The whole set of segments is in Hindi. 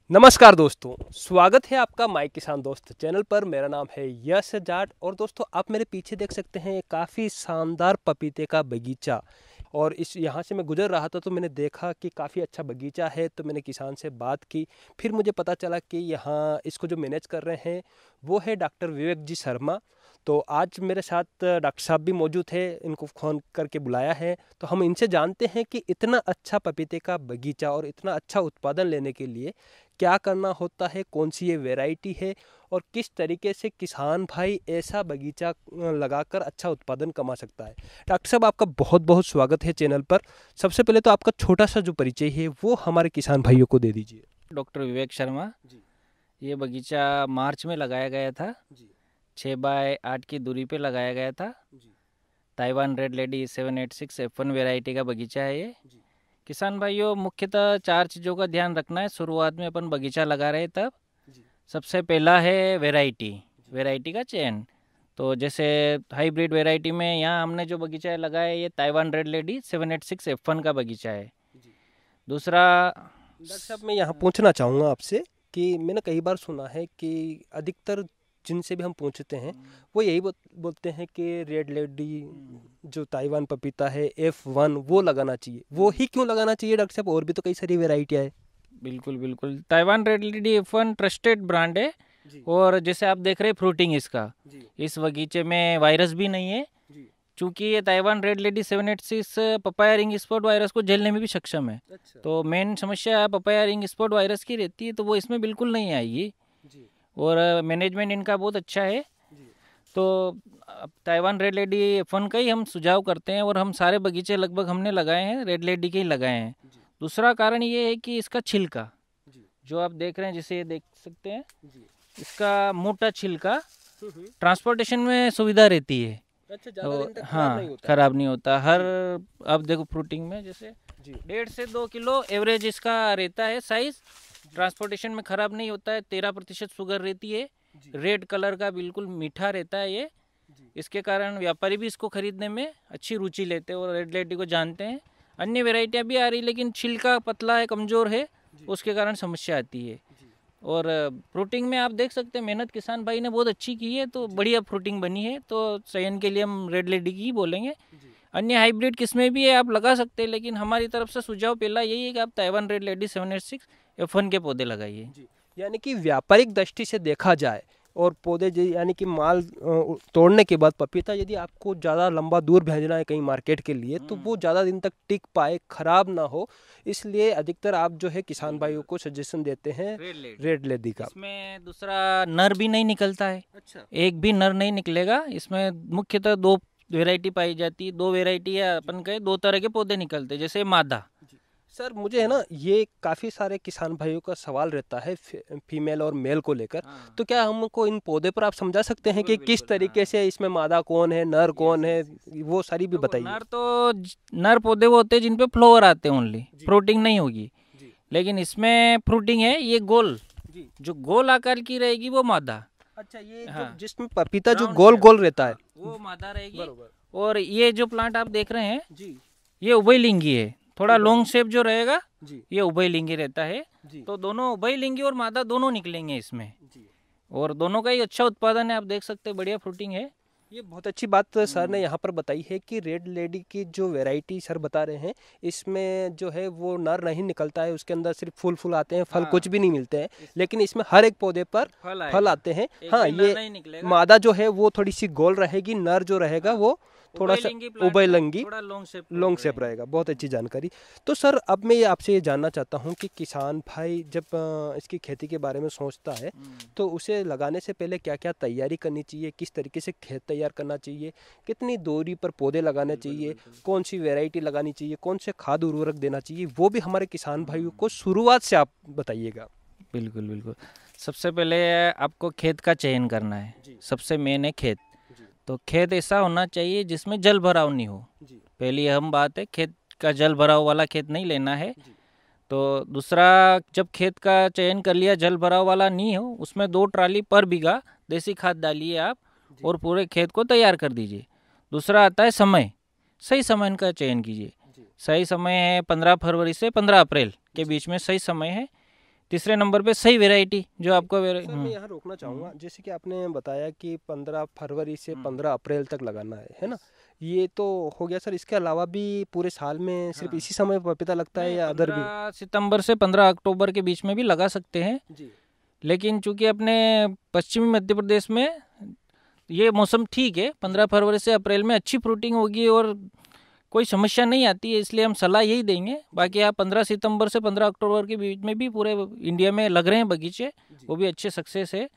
नमस्कार दोस्तों, स्वागत है आपका माय किसान दोस्त चैनल पर। मेरा नाम है यश जाट और दोस्तों आप मेरे पीछे देख सकते हैं काफ़ी शानदार पपीते का बगीचा। और इस यहाँ से मैं गुजर रहा था तो मैंने देखा कि काफ़ी अच्छा बगीचा है, तो मैंने किसान से बात की। फिर मुझे पता चला कि यहाँ इसको जो मैनेज कर रहे हैं वो है डॉक्टर विवेक जी शर्मा। तो आज मेरे साथ डॉक्टर साहब भी मौजूद है, इनको फ़ोन करके बुलाया है। तो हम इनसे जानते हैं कि इतना अच्छा पपीते का बगीचा और इतना अच्छा उत्पादन लेने के लिए क्या करना होता है, कौन सी ये वैरायटी है और किस तरीके से किसान भाई ऐसा बगीचा लगाकर अच्छा उत्पादन कमा सकता है। डॉक्टर साहब आपका बहुत बहुत स्वागत है चैनल पर। सबसे पहले तो आपका छोटा सा जो परिचय है वो हमारे किसान भाइयों को दे दीजिए। डॉक्टर विवेक शर्मा जी ये बगीचा मार्च में लगाया गया था। जी 6x8 की दूरी पे लगाया गया था। जी Taiwan red lady 786 F1 variety का बगीचा है ये। जी किसान भाइयों, मुख्यतः 4 चीज़ों का ध्यान रखना है। शुरुआत में अपन बगीचा लगा रहे तब जी सबसे पहला है वैरायटी जी वैरायटी का चयन। तो जैसे हाइब्रिड वैरायटी में यहाँ हमने जो बगीचा लगाया है ये ताइवान रेड लेडी 786 F1 का बगीचा है। जी। दूसरा डॉक्टर साहब मैं यहाँ पूछना चाहूँगा आपसे कि मैंने कई बार सुना है कि अधिकतर जिनसे भी हम पूछते हैं वो यही बोलते हैं कि रेड लेडी जो ताइवान पपीता है F1 वो लगाना चाहिए। वो ही क्यों लगाना चाहिए डॉक्टर साहब? और भी तो कई सारी वैरायटियाँ है। बिल्कुल बिल्कुल, Taiwan red lady F1 trusted brand है। जी और जैसे आप देख रहे हैं फ्रूटिंग इसका, जी इस बगीचे में वायरस भी नहीं है। जी। चूंकि ये Taiwan red lady 786 papaya ring spot virus को झेलने में भी सक्षम है। अच्छा। तो मेन समस्या पपाया रिंग स्पॉट वायरस की रहती है, तो वो इसमें बिल्कुल नहीं आएगी। जी और मैनेजमेंट इनका बहुत अच्छा है। जी तो अब ताइवान रेड लेडी F1 का ही हम सुझाव करते हैं और हम सारे बगीचे लगभग हमने लगाए हैं, रेड लेडी के ही लगाए हैं। जी दूसरा कारण ये है कि इसका छिलका जी जो आप देख रहे हैं, जिसे ये देख सकते हैं, जी। इसका मोटा छिलका ट्रांसपोर्टेशन में सुविधा रहती है। अच्छा, ज़्यादा तो दिन तक खराब नहीं हाँ, होता। खराब नहीं होता। हर जी अब देखो फ्रूटिंग में जैसे जी 1.5 से 2 किलो एवरेज इसका रहता है साइज। ट्रांसपोर्टेशन में खराब नहीं होता है। 13% शुगर रहती है। जी रेड कलर का बिल्कुल मीठा रहता है ये। जी इसके कारण व्यापारी भी इसको खरीदने में अच्छी रुचि लेते हैं और रेड लेडी को जानते हैं। अन्य वेराइटियाँ भी आ रही, लेकिन छिलका पतला है, कमज़ोर है, जी उसके कारण समस्या आती है। जी और फ्रूटिंग में आप देख सकते हैं मेहनत किसान भाई ने बहुत अच्छी की है, तो जी बढ़िया फ्रूटिंग बनी है। तो चयन के लिए हम रेड लेडी की ही बोलेंगे। जी अन्य हाइब्रिड किस्में भी है, आप लगा सकते हैं, लेकिन हमारी तरफ से सुझाव पहला यही है कि आप ताइवान रेड लेडी 786 F1 के पौधे लगाइए। जी। यानी कि व्यापारिक दृष्टि से देखा जाए और पौधे यानी कि माल तोड़ने के बाद पपीता यदि आपको ज़्यादा लंबा दूर भेजना है कहीं मार्केट के लिए तो वो ज़्यादा दिन तक टिक पाए, खराब ना हो, इसलिए अधिकतर आप जो है किसान भाइयों को सजेशन देते हैं रेड लेडी, रेड लेडी का। इसमें दूसरा नर भी नहीं निकलता है। अच्छा। एक भी नर नहीं निकलेगा इसमें। मुख्यतः 2 वेराइटी पाई जाती है। 2 वेराइटी या अपन कहे 2 तरह के पौधे निकलते हैं, जैसे मादा। जी सर, मुझे है ना ये काफ़ी सारे किसान भाइयों का सवाल रहता है फीमेल और मेल को लेकर। हाँ, तो क्या हमको इन पौधे पर आप समझा सकते हैं कि बिल्कुल किस बिल्कुल, तरीके हाँ। से इसमें मादा कौन है, नर यस कौन है, यस यस। वो सारी भी देखो, बताइए। नर पौधे वो होते हैं जिन पे फ्लावर आते हैं ओनली, जी फ्रूटिंग नहीं होगी। जी लेकिन इसमें फ्रूटिंग है। ये गोल, जी। जो गोल आकार की रहेगी वो मादा। अच्छा, ये जो हाँ, जिसमें पपीता जो राउंड गोल शेप, गोल रहता है। हाँ, वो मादा रहेगी। बरोबर। और ये जो प्लांट आप देख रहे हैं जी ये उभयलिंगी है। थोड़ा लॉन्ग उभयलिंगी। शेप जो रहेगा जी ये उभयलिंगी रहता है। जी तो दोनों उभयलिंगी और मादा दोनों निकलेंगे इसमें। जी। और दोनों का ही अच्छा उत्पादन है, आप देख सकते हैं, बढ़िया फ्रूटिंग है। ये बहुत अच्छी बात सर ने यहाँ पर बताई है कि रेड लेडी की जो वैरायटी सर बता रहे हैं इसमें जो है वो नर नहीं निकलता है, उसके अंदर सिर्फ फूल फूल आते हैं, फल हाँ, कुछ भी नहीं मिलते हैं। लेकिन इसमें हर एक पौधे पर फल फल आएगा, आते हैं। एक हाँ, भी नर ये नहीं निकलेगा। मादा जो है वो थोड़ी सी गोल रहेगी, नर जो रहेगा हाँ, वो थोड़ा सा उभयलिंगी प्लांट का उभयलिंगी थोड़ा लॉन्ग शेप लॉन्ग शेप रहेगा। बहुत अच्छी जानकारी। तो सर अब मैं ये आपसे ये जानना चाहता हूँ कि किसान भाई जब इसकी खेती के बारे में सोचता है तो उसे लगाने से पहले क्या क्या तैयारी करनी चाहिए, किस तरीके से खेत तैयार करना चाहिए, कितनी दूरी पर पौधे लगाने चाहिए, कौन सी वैरायटी लगानी चाहिए, कौन से खाद उर्वरक देना चाहिए, वो भी हमारे किसान भाइयों को शुरुआत से आप बताइएगा। बिल्कुल बिल्कुल। सबसे पहले आपको खेत का चयन करना है। जी सबसे मेन है खेत। जी तो खेत ऐसा होना चाहिए जिसमें जल भराव नहीं हो। जी पहली अहम बात है, खेत का जल भराव वाला खेत नहीं लेना है। जी तो दूसरा, जब खेत का चयन कर लिया, जल भराव वाला नहीं हो, उसमें 2 ट्राली पर बीघा देसी खाद डालिए आप जी और पूरे खेत को तैयार कर दीजिए। दूसरा आता है समय। सही समय का चयन कीजिए। जी सही समय है 15 फरवरी से 15 अप्रैल के जी बीच में सही समय है। तीसरे नंबर पे सही वेराइटी जो आपको सर मैं यहाँ रोकना चाहूँगा, जैसे कि आपने बताया कि 15 फरवरी से 15 अप्रैल तक लगाना है ना? ये तो हो गया सर, इसके अलावा भी पूरे साल में सिर्फ इसी समय पपीता लगता है या अदर भी? 15 सितंबर से 15 अक्टूबर के बीच में भी लगा सकते हैं, जी लेकिन चूंकि अपने पश्चिमी मध्य प्रदेश में ये मौसम ठीक है, 15 फरवरी से अप्रैल में अच्छी फ्रूटिंग होगी और कोई समस्या नहीं आती है, इसलिए हम सलाह यही देंगे। बाकी आप 15 सितंबर से 15 अक्टूबर के बीच में भी पूरे इंडिया में लग रहे हैं बगीचे, वो भी अच्छे सक्सेस है।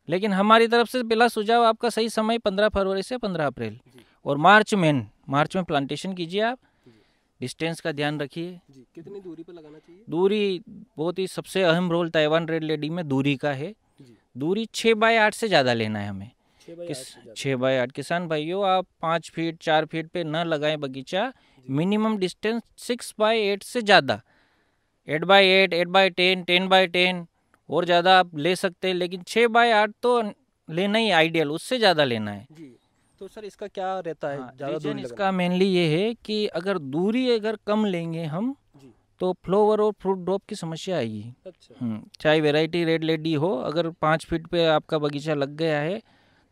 लेकिन हमारी तरफ से पहला सुझाव आपका सही समय 15 फरवरी से 15 अप्रैल और मार्च में प्लांटेशन कीजिए। आप डिस्टेंस का ध्यान रखिए। कितनी दूरी पर लगाना चाहिए? दूरी बहुत ही सबसे अहम रोल ताइवान रेड लेडी में दूरी का है। दूरी 6x8 से ज़्यादा लेना है हमें। 6x8 किसान भाइयों, आप 5 फीट 4 फीट पे न लगाएं बगीचा। मिनिमम डिस्टेंस 6x8 से ज़्यादा, 8x8, 8x10, 10x10 और ज़्यादा आप ले सकते हैं, लेकिन 6x8 तो लेना ही आइडियल, उससे ज़्यादा लेना है। तो सर इसका क्या रहता है? ज़्यादा दूरी इसका मेनली ये है कि अगर दूरी कम लेंगे हम तो फ्लावर और फ्रूट ड्रॉप की समस्या आएगी। अच्छा। चाहे वैरायटी रेड लेडी हो, अगर 5 फीट पे आपका बगीचा लग गया है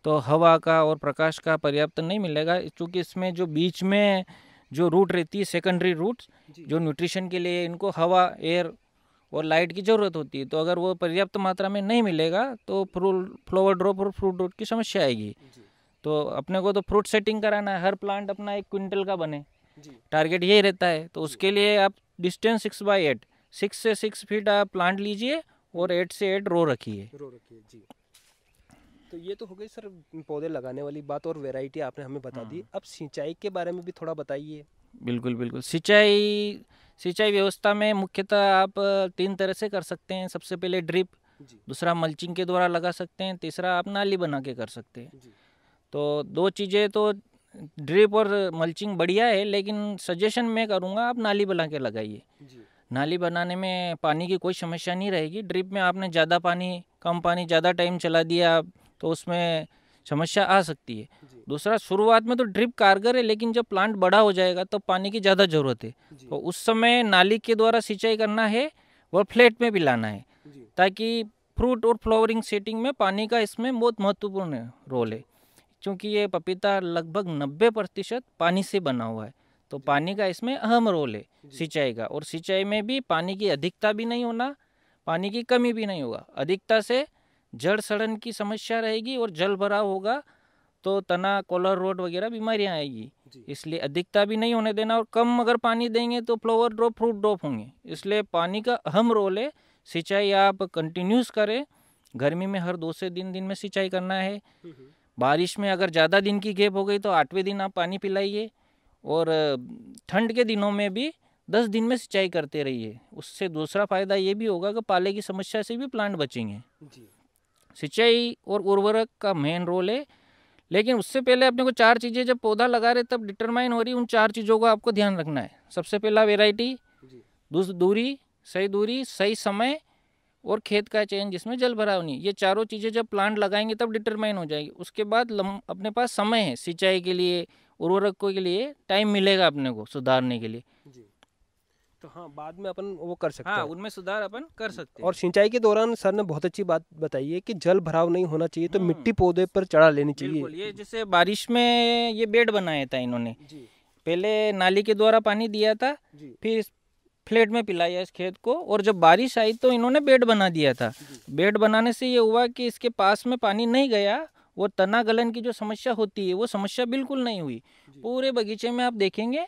तो हवा का और प्रकाश का पर्याप्त नहीं मिलेगा, क्योंकि इसमें जो बीच में जो रूट रहती है, सेकेंडरी रूट्स, जो न्यूट्रिशन के लिए इनको हवा, एयर और लाइट की ज़रूरत होती है, तो अगर वो पर्याप्त मात्रा में नहीं मिलेगा तो फ्लावर ड्रॉप और फ्रूट ड्रॉप की समस्या आएगी। तो अपने को तो फ्रूट सेटिंग कराना है, हर प्लांट अपना 1 क्विंटल का बने, टारगेट यही रहता है। तो उसके लिए आप डिस्टेंस 6x8, 6 से 6 फीट आप प्लांट लीजिए और 8 से 8 रो रखिए। जी। तो ये तो हो गई सर पौधे लगाने वाली बात और वैरायटी आपने हमें बता दी। अब सिंचाई के बारे में भी थोड़ा बताइए। बिल्कुल। सिंचाई व्यवस्था में मुख्यतः आप 3 तरह से कर सकते हैं। सबसे पहले ड्रिप, दूसरा मल्चिंग के द्वारा लगा सकते हैं, तीसरा आप नाली बना के कर सकते हैं। तो 2 चीज़ें तो ड्रिप और मल्चिंग बढ़िया है, लेकिन सजेशन मैं करूँगा आप नाली बना के लगाइए। नाली बनाने में पानी की कोई समस्या नहीं रहेगी। ड्रिप में आपने ज़्यादा पानी, कम पानी, ज़्यादा टाइम चला दिया तो उसमें समस्या आ सकती है। दूसरा, शुरुआत में तो ड्रिप कारगर है, लेकिन जब प्लांट बड़ा हो जाएगा तो पानी की ज़्यादा ज़रूरत है, तो उस समय नाली के द्वारा सिंचाई करना है और फ्लैट में भी लाना है, ताकि फ्रूट और फ्लावरिंग सेटिंग में पानी का इसमें बहुत महत्वपूर्ण रोल है। क्योंकि ये पपीता लगभग 90% पानी से बना हुआ है, तो पानी का इसमें अहम रोल है सिंचाई का। और सिंचाई में भी पानी की अधिकता भी नहीं होना, पानी की कमी भी नहीं होगा। अधिकता से जड़ सड़न की समस्या रहेगी और जल भराव होगा तो तना, कॉलर रोड वगैरह बीमारियां आएगी। इसलिए अधिकता भी नहीं होने देना, और कम अगर पानी देंगे तो फ्लावर ड्रॉप, फ्रूट ड्रॉप होंगे। इसलिए पानी का अहम रोल है। सिंचाई आप कंटिन्यूस करें। गर्मी में हर 2 से 3 दिन में सिंचाई करना है। बारिश में अगर ज़्यादा दिन की गैप हो गई तो 8वें दिन आप पानी पिलाइए, और ठंड के दिनों में भी 10 दिन में सिंचाई करते रहिए। उससे दूसरा फायदा ये भी होगा कि पाले की समस्या से भी प्लांट बचेंगे। सिंचाई और उर्वरक का मेन रोल है, लेकिन उससे पहले अपने को 4 चीज़ें जब पौधा लगा रहे तब डिटरमाइन हो रही, उन 4 चीज़ों को आपको ध्यान रखना है। सबसे पहला वैरायटी, दूरी, सही समय और खेत का चयन जिसमें जल भराव नहीं। ये चारों चीज़ें जब प्लांट लगाएंगे तब डिटरमाइन हो जाएगी। उसके बाद अपने पास समय है सिंचाई के लिए, उर्वरकों के लिए टाइम मिलेगा अपने को सुधारने के लिए। तो हाँ, बाद में अपन वो कर सकते हैं, उनमें सुधार अपन कर सकते हैं। और सिंचाई के दौरान सर ने बहुत अच्छी बात बताई है कि जल भराव नहीं होना चाहिए, तो मिट्टी पौधे पर चढ़ा लेनी चाहिए। ये जैसे बारिश में ये बेड बनाया था इन्होंने, पहले नाली के द्वारा पानी दिया था, फिर फ्लैट में पिलाया इस खेत को, और जब बारिश आई तो इन्होंने बेड बना दिया था। बेड बनाने से ये हुआ कि इसके पास में पानी नहीं गया, वो तना गलन की जो समस्या होती है वो समस्या बिल्कुल नहीं हुई। पूरे बगीचे में आप देखेंगे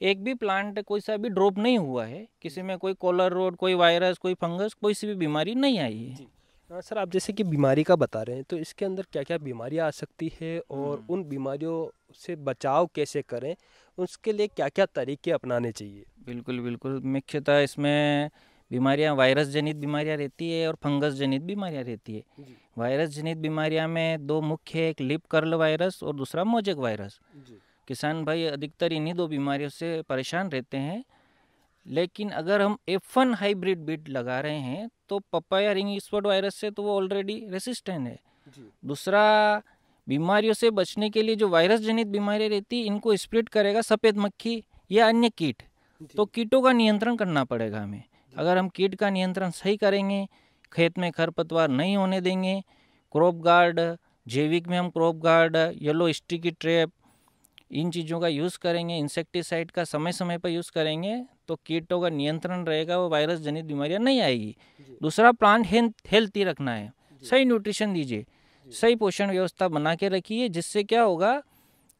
एक भी प्लांट कोई सा भी ड्रॉप नहीं हुआ है, किसी में कोई कॉलर रोड, कोई वायरस, कोई फंगस, कोई सी भी बीमारी नहीं आई है। सर आप जैसे कि बीमारी का बता रहे हैं, तो इसके अंदर क्या क्या बीमारियां आ सकती है और उन बीमारियों से बचाव कैसे करें, उसके लिए क्या क्या तरीके अपनाने चाहिए? बिल्कुल। मुख्यतः इसमें बीमारियां वायरस जनित बीमारियां रहती है और फंगस जनित बीमारियां रहती है। वायरस जनित बीमारियां में 2 मुख्य है, एक लिप कर्ल वायरस और दूसरा मोजेक वायरस। किसान भाई अधिकतर इन्हीं 2 बीमारियों से परेशान रहते हैं। लेकिन अगर हम F1 हाइब्रिड बीट लगा रहे हैं तो पपाया रिंग स्पॉट वायरस से तो वो ऑलरेडी रेसिस्टेंट है। दूसरा, बीमारियों से बचने के लिए जो वायरस जनित बीमारियां रहती है इनको स्प्रेड करेगा सफ़ेद मक्खी या अन्य कीट, तो कीटों का नियंत्रण करना पड़ेगा हमें। अगर हम कीट का नियंत्रण सही करेंगे, खेत में खरपतवार नहीं होने देंगे, क्रॉप गार्ड, जैविक में हम crop guard, yellow sticky trap, इन चीज़ों का यूज़ करेंगे, इंसेक्टिसाइड का समय समय पर यूज़ करेंगे, तो कीटों का नियंत्रण रहेगा, वो वायरस जनित बीमारियां नहीं आएगी। दूसरा, प्लांट हेल्थी रखना है, सही न्यूट्रिशन दीजिए, सही पोषण व्यवस्था बना के रखिए, जिससे क्या होगा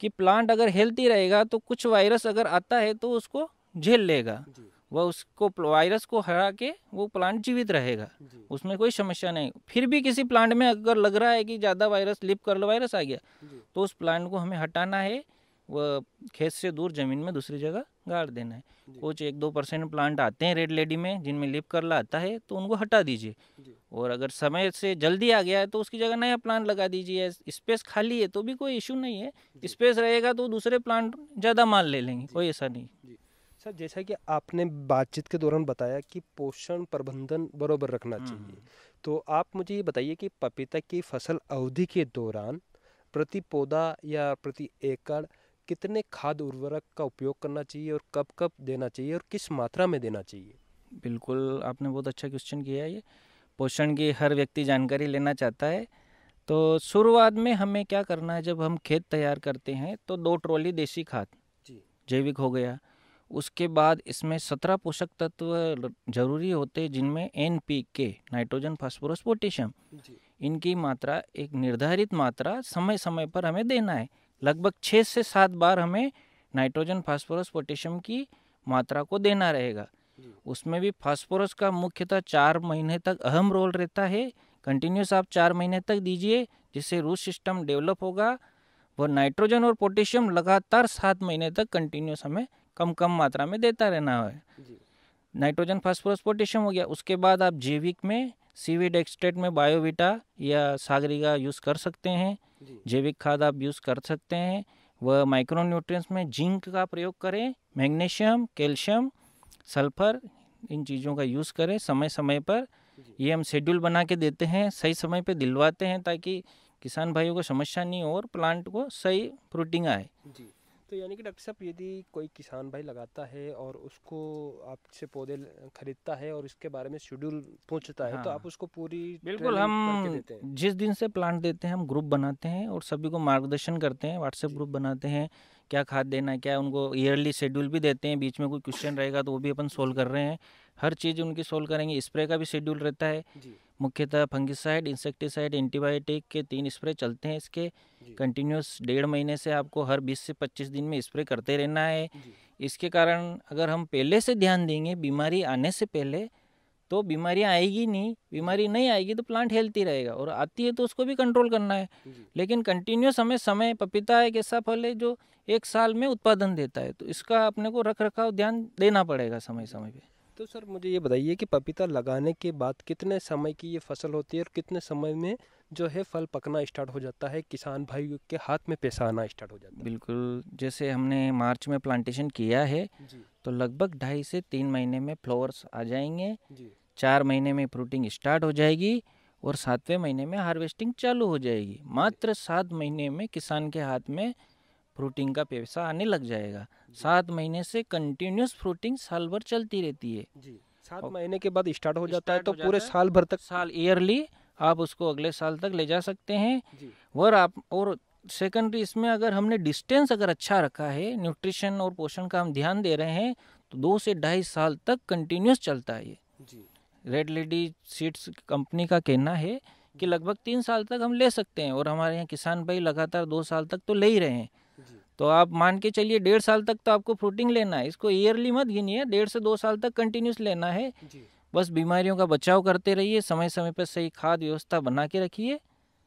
कि प्लांट अगर हेल्थी रहेगा तो कुछ वायरस अगर आता है तो उसको झेल लेगा, वह उसको वायरस को हरा के वो प्लांट जीवित रहेगा, उसमें कोई समस्या नहीं। फिर भी किसी प्लांट में अगर लग रहा है कि ज़्यादा वायरस, लीफ कर्ल वायरस आ गया, तो उस प्लांट को हमें हटाना है, वह खेत से दूर ज़मीन में दूसरी जगह गाड़ देना है। कुछ 1-2% प्लांट आते हैं रेड लेडी में जिनमें लीफ कर्ल आता है, तो उनको हटा दीजिए, और अगर समय से जल्दी आ गया है तो उसकी जगह नया प्लांट लगा दीजिए। स्पेस खाली है तो भी कोई इशू नहीं है, स्पेस रहेगा तो दूसरे प्लांट ज़्यादा माल ले लेंगे, कोई ऐसा नहीं। सर, जैसा कि आपने बातचीत के दौरान बताया कि पोषण प्रबंधन बरोबर रखना चाहिए, तो आप मुझे ये बताइए कि पपीता की फसल अवधि के दौरान प्रति पौधा या प्रति एकड़ कितने खाद उर्वरक का उपयोग करना चाहिए और कब कब देना चाहिए और किस मात्रा में देना चाहिए? बिल्कुल, आपने बहुत अच्छा क्वेश्चन किया है। ये पोषण की हर व्यक्ति जानकारी लेना चाहता है। तो शुरुआत में हमें क्या करना है, जब हम खेत तैयार करते हैं तो 2 ट्रॉली देसी खाद जैविक हो गया, उसके बाद इसमें 17 पोषक तत्व जरूरी होते हैं, जिनमें NPK, नाइट्रोजन, फास्फोरस, पोटेशियम, इनकी मात्रा एक निर्धारित मात्रा समय समय पर हमें देना है। लगभग 6 से 7 बार हमें नाइट्रोजन, फास्फोरस, पोटेशियम की मात्रा को देना रहेगा। उसमें भी फास्फोरस का मुख्यतः 4 महीने तक अहम रोल रहता है। कंटिन्यूस आप 4 महीने तक दीजिए, जिससे रूट सिस्टम डेवलप होगा। वो नाइट्रोजन और पोटेशियम लगातार 7 महीने तक कंटिन्यूस हमें कम कम मात्रा में देता रहना है। नाइट्रोजन, फास्फोरस, पोटेशियम हो गया। उसके बाद आप जैविक में सीवीड एक्सट्रैक्ट में बायोविटा या सागरिका यूज़ कर सकते हैं, जैविक खाद आप यूज़ कर सकते हैं। वह माइक्रो न्यूट्रिएंट्स में जिंक का प्रयोग करें, मैग्नीशियम, कैल्शियम, सल्फर, इन चीज़ों का यूज़ करें समय समय पर। ये हम शेड्यूल बना के देते हैं, सही समय पे दिलवाते हैं, ताकि किसान भाइयों को समस्या नहीं हो और प्लांट को सही फ्रूटिंग आए। तो यानी कि डॉक्टर साहब, यदि कोई किसान भाई लगाता है और उसको आपसे पौधे खरीदता है और इसके बारे में शेड्यूल पूछता है, तो आप उसको पूरी बिल्कुल, हम देते हैं? जिस दिन से प्लांट देते हैं हम ग्रुप बनाते हैं और सभी को मार्गदर्शन करते हैं, व्हाट्सएप ग्रुप बनाते हैं, क्या खाद देना है, क्या उनको ईयरली शेड्यूल भी देते हैं। बीच में कोई क्वेश्चन रहेगा तो वो भी अपन सोल्व कर रहे हैं, हर चीज़ उनकी सोल्व करेंगे। स्प्रे का भी शेड्यूल रहता है, मुख्यतः फंगिसाइड, इंसेक्टिसाइड, एंटीबायोटिक के 3 स्प्रे चलते हैं इसके। कंटिन्यूस 1.5 महीने से आपको हर 20 से 25 दिन में स्प्रे करते रहना है। इसके कारण अगर हम पहले से ध्यान देंगे बीमारी आने से पहले, तो बीमारियां आएगी नहीं। बीमारी नहीं आएगी तो प्लांट हेल्थी रहेगा, और आती है तो उसको भी कंट्रोल करना है। लेकिन कंटिन्यूस हमें समय, पपीता एक ऐसा फल है जो 1 साल में उत्पादन देता है, तो इसका अपने को रख रखाव ध्यान देना पड़ेगा समय समय पे। तो सर, मुझे ये बताइए कि पपीता लगाने के बाद कितने समय की ये फसल होती है और कितने समय में जो है फल पकना स्टार्ट हो जाता है, किसान भाई के हाथ में पैसा आना स्टार्ट हो जाता है? बिल्कुल, जैसे हमने मार्च में प्लांटेशन किया है तो लगभग 2.5 से 3 महीने में फ्लावर्स आ जाएंगे, 4 महीने में फ्रूटिंग स्टार्ट हो जाएगी और 7वें महीने में हार्वेस्टिंग चालू हो जाएगी। मात्र 7 महीने में किसान के हाथ में फ्रूटिंग का पैसा आने लग जाएगा। 7 महीने से कंटिन्यूस फ्रूटिंग साल भर चलती रहती है। 7 महीने के बाद स्टार्ट हो जाता है, तो पूरे साल भर तक, साल ईयरली आप उसको अगले साल तक ले जा सकते हैं। और सेकेंडरी इसमें अगर हमने डिस्टेंस अगर अच्छा रखा है, न्यूट्रिशन और पोषण का हम ध्यान दे रहे हैं, तो 2 से 2.5 साल तक कंटिन्यूस चलता है ये। रेड लेडी सीड्स कंपनी का कहना है कि लगभग 3 साल तक हम ले सकते हैं, और हमारे यहाँ किसान भाई लगातार 2 साल तक तो ले ही रहे हैं। तो आप मान के चलिए 1.5 साल तक तो आपको फ्रूटिंग लेना है। इसको ईयरली मत गिनिए, 1.5 से 2 साल तक कंटिन्यूस लेना है। बस बीमारियों का बचाव करते रहिए, समय समय पर सही खाद व्यवस्था बना के रखिए,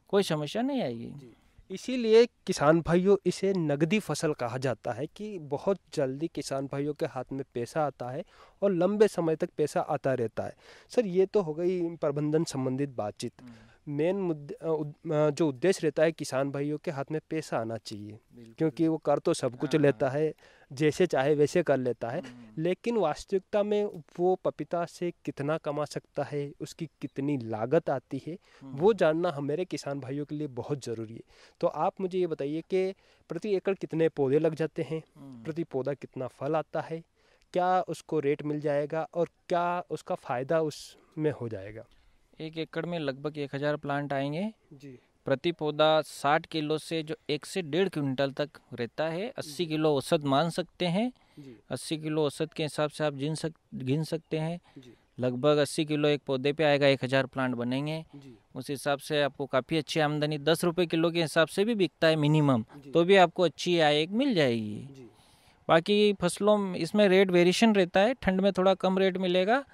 कोई समस्या नहीं आएगी। इसीलिए किसान भाइयों, इसे नगदी फसल कहा जाता है कि बहुत जल्दी किसान भाइयों के हाथ में पैसा आता है और लंबे समय तक पैसा आता रहता है। सर, ये तो हो गई प्रबंधन संबंधित बातचीत। मेन जो उद्देश्य रहता है, किसान भाइयों के हाथ में पैसा आना चाहिए, क्योंकि वो कर तो सब कुछ लेता है, जैसे चाहे वैसे कर लेता है, लेकिन वास्तविकता में वो पपीता से कितना कमा सकता है, उसकी कितनी लागत आती है, वो जानना हमारे किसान भाइयों के लिए बहुत ज़रूरी है। तो आप मुझे ये बताइए कि प्रति एकड़ कितने पौधे लग जाते हैं, प्रति पौधा कितना फल आता है, क्या उसको रेट मिल जाएगा और क्या उसका फ़ायदा उसमें हो जाएगा? 1 एकड़ में लगभग 1000 प्लांट आएंगे। जी प्रति पौधा 60 किलो से जो 1 से 1.5 क्विंटल तक रहता है। 80 किलो औसत मान सकते हैं। जी 80 किलो औसत के हिसाब से आप गिन सकते हैं। जी लगभग 80 किलो एक पौधे पे आएगा, 1000 प्लांट बनेंगे। जी उस हिसाब से आपको काफ़ी अच्छी आमदनी 10 रुपये किलो के हिसाब से भी बिकता है मिनिमम, जी तो भी आपको अच्छी आय एक मिल जाएगी। जी बाकी फसलों इसमें रेट वेरिएशन रहता है। ठंड में थोड़ा कम रेट मिलेगा,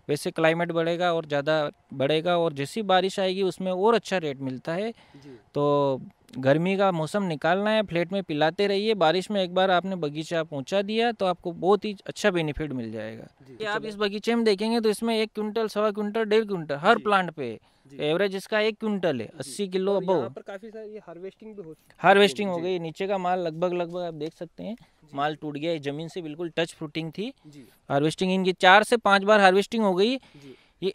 वैसे क्लाइमेट बढ़ेगा और ज़्यादा बढ़ेगा, और जैसी बारिश आएगी उसमें और अच्छा रेट मिलता है। जी तो गर्मी का मौसम निकालना है, फ्लैट में पिलाते रहिए। बारिश में एक बार आपने बगीचा पहुंचा दिया तो आपको बहुत ही अच्छा बेनिफिट मिल जाएगा। जी। ये आप इस बगीचे में देखेंगे तो इसमें 1 क्विंटल, 1.25 क्विंटल, 1.5 क्विंटल हर जी। प्लांट पे जी। एवरेज इसका 1 क्विंटल है। 80 किलो और यहाँ अबव पर काफ़ी सारी हार्वेस्टिंग भी हो हार्वेस्टिंग हो जी गई। नीचे का माल लगभग आप देख सकते हैं, जी माल टूट गया है, जमीन से बिल्कुल टच फ्रूटिंग थी। जी हार्वेस्टिंग इनकी 4 से 5 बार हार्वेस्टिंग हो गई। जी ये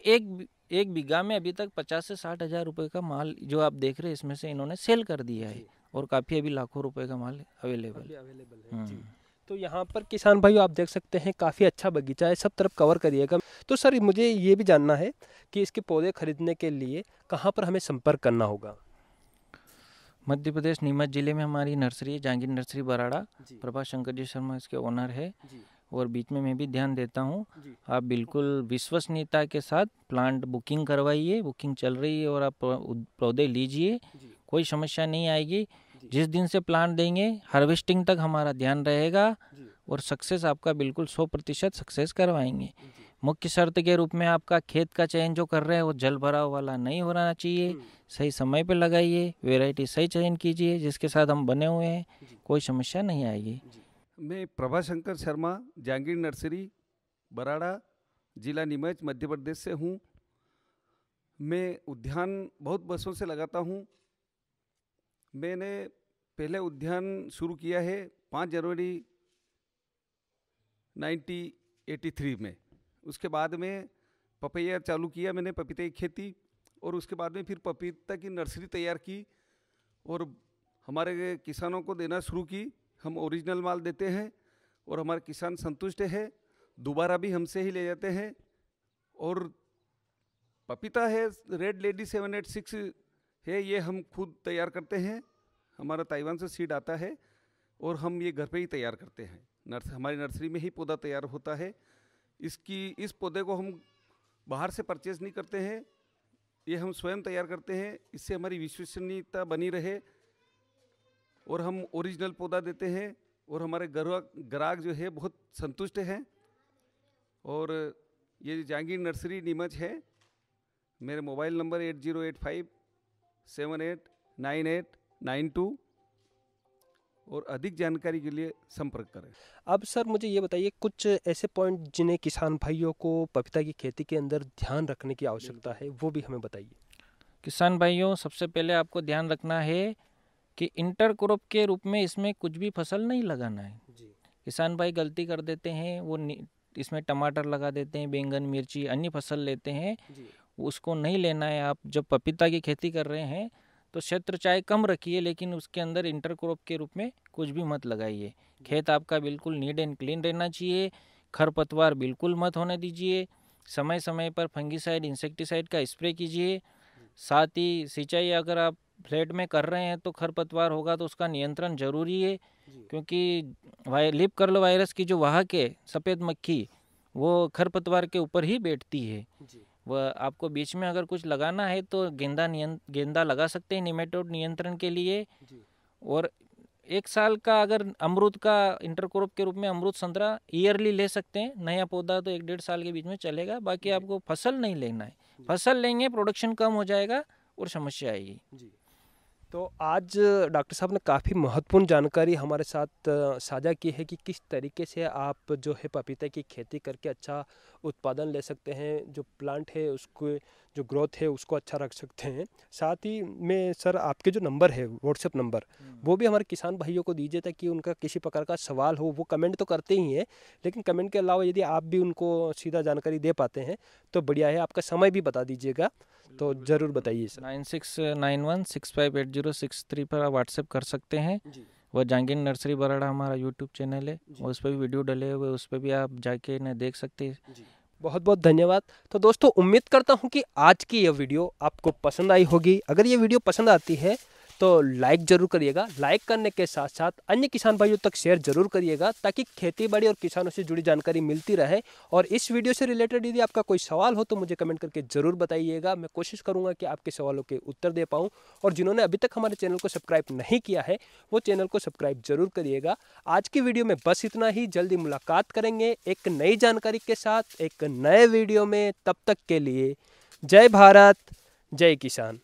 एक बीघा में अभी तक 50 से 60 हज़ार रुपये का माल जो आप देख रहे हैं इसमें से इन्होंने सेल कर दिया है, जी। और काफ़ी अभी लाखों रुपए का माल अवेलेबल अभी है। अवेलेबल है जी। हम्म। तो यहाँ पर किसान भाइयों आप देख सकते हैं काफ़ी अच्छा बगीचा है, सब तरफ कवर करिएगा। तो सर मुझे ये भी जानना है कि इसके पौधे खरीदने के लिए कहाँ पर हमें संपर्क करना होगा? मध्य प्रदेश नीमच जिले में हमारी नर्सरी है, जहांगीर नर्सरी बराड़ा। जी प्रभा शंकर जी शर्मा इसके ओनर है, जी और बीच में मैं भी ध्यान देता हूँ। जी आप बिल्कुल विश्वसनीयता के साथ प्लांट बुकिंग करवाइए, बुकिंग चल रही है, और आप पौधे लीजिए, जी कोई समस्या नहीं आएगी। जी जिस दिन से प्लांट देंगे हार्वेस्टिंग तक हमारा ध्यान रहेगा, जी और सक्सेस आपका बिल्कुल 100% सक्सेस करवाएंगे। जी। मुख्य शर्त के रूप में आपका खेत का चयन जो कर रहे हैं वो जल भराव वाला नहीं होना चाहिए। सही समय पे लगाइए, वैरायटी सही चयन कीजिए जिसके साथ हम बने हुए हैं, जी कोई समस्या नहीं आएगी। जी मैं प्रभा शंकर शर्मा, जहांगीर नर्सरी बराड़ा, जिला नीमच, मध्य प्रदेश से हूँ। मैं उद्यान बहुत वर्षों से लगाता हूँ। मैंने पहले उद्यान शुरू किया है 5 जनवरी 1983 में। उसके बाद में पपैया चालू किया मैंने, पपीते की खेती, और उसके बाद में फिर पपीता की नर्सरी तैयार की और हमारे किसानों को देना शुरू की। हम ओरिजिनल माल देते हैं और हमारे किसान संतुष्ट है, दोबारा भी हमसे ही ले जाते हैं। और पपीता है रेड लेडी 786 है, ये हम खुद तैयार करते हैं। हमारा ताइवान से सीड आता है और हम ये घर पे ही तैयार करते हैं। हमारी नर्सरी में ही पौधा तैयार होता है। इस पौधे को हम बाहर से परचेज़ नहीं करते हैं, ये हम स्वयं तैयार करते हैं। इससे हमारी विश्वसनीयता बनी रहे, और हम ओरिजिनल पौधा देते हैं, और हमारे ग्राहक जो है बहुत संतुष्ट हैं। और ये जहांगीर नर्सरी नीमच है। मेरे मोबाइल नंबर 8085789892, और अधिक जानकारी के लिए संपर्क करें। अब सर मुझे ये बताइए कुछ ऐसे पॉइंट जिन्हें किसान भाइयों को पपीता की खेती के अंदर ध्यान रखने की आवश्यकता है, वो भी हमें बताइए। किसान भाइयों, सबसे पहले आपको ध्यान रखना है कि इंटर क्रॉप के रूप में इसमें कुछ भी फसल नहीं लगाना है। जी किसान भाई गलती कर देते हैं, वो इसमें टमाटर लगा देते हैं, बैंगन, मिर्ची, अन्य फसल लेते हैं, जी उसको नहीं लेना है। आप जब पपीता की खेती कर रहे हैं तो क्षेत्र चाहे कम रखिए, लेकिन उसके अंदर इंटर क्रॉप के रूप में कुछ भी मत लगाइए। खेत आपका बिल्कुल नीट एंड क्लीन रहना चाहिए, खरपतवार बिल्कुल मत होने दीजिए, समय समय पर फंगीसाइड, इंसेक्टिसाइड का स्प्रे कीजिए। साथ ही सिंचाई अगर आप फ्लैट में कर रहे हैं तो खरपतवार होगा तो उसका नियंत्रण जरूरी है, जी क्योंकि लीफ कर्ल वायरस की जो वाहक है सफ़ेद मक्खी, वो खरपतवार के ऊपर ही बैठती है। जी वह आपको बीच में अगर कुछ लगाना है तो गेंदा लगा सकते हैं निमेटोड नियंत्रण के लिए। जी और 1 साल का अगर अमरूद का इंटरक्रॉप के रूप में अमरूद संतरा ईयरली ले सकते हैं। नया पौधा तो 1-1.5 साल के बीच में चलेगा। बाकी आपको फसल नहीं लेना है, फसल लेंगे प्रोडक्शन कम हो जाएगा और समस्या आएगी। जी। तो आज डॉक्टर साहब ने काफ़ी महत्वपूर्ण जानकारी हमारे साथ साझा की है कि किस तरीके से आप जो है पपीते की खेती करके अच्छा उत्पादन ले सकते हैं, जो प्लांट है उसको जो ग्रोथ है उसको अच्छा रख सकते हैं। साथ ही में सर आपके जो नंबर है व्हाट्सएप नंबर, वो भी हमारे किसान भाइयों को दीजिए ताकि उनका किसी प्रकार का सवाल हो। वो कमेंट तो करते ही हैं, लेकिन कमेंट के अलावा यदि आप भी उनको सीधा जानकारी दे पाते हैं तो बढ़िया है। आपका समय भी बता दीजिएगा तो ज़रूर बताइए सर। 9691658063 पर आप व्हाट्सएप कर सकते हैं। जी वह जहांगीर नर्सरी बराड़ा हमारा यूट्यूब चैनल है, उस पर भी वीडियो डले हुए, उस पर भी आप जाके इन्हें देख सकते हैं। बहुत बहुत धन्यवाद। तो दोस्तों उम्मीद करता हूं कि आज की यह वीडियो आपको पसंद आई होगी। अगर ये वीडियो पसंद आती है तो लाइक ज़रूर करिएगा। लाइक करने के साथ साथ अन्य किसान भाइयों तक शेयर जरूर करिएगा, ताकि खेती बाड़ी और किसानों से जुड़ी जानकारी मिलती रहे। और इस वीडियो से रिलेटेड यदि आपका कोई सवाल हो तो मुझे कमेंट करके ज़रूर बताइएगा। मैं कोशिश करूंगा कि आपके सवालों के उत्तर दे पाऊँ। और जिन्होंने अभी तक हमारे चैनल को सब्सक्राइब नहीं किया है वो चैनल को सब्सक्राइब जरूर करिएगा। आज की वीडियो में बस इतना ही। जल्दी मुलाकात करेंगे एक नई जानकारी के साथ एक नए वीडियो में। तब तक के लिए जय भारत, जय किसान।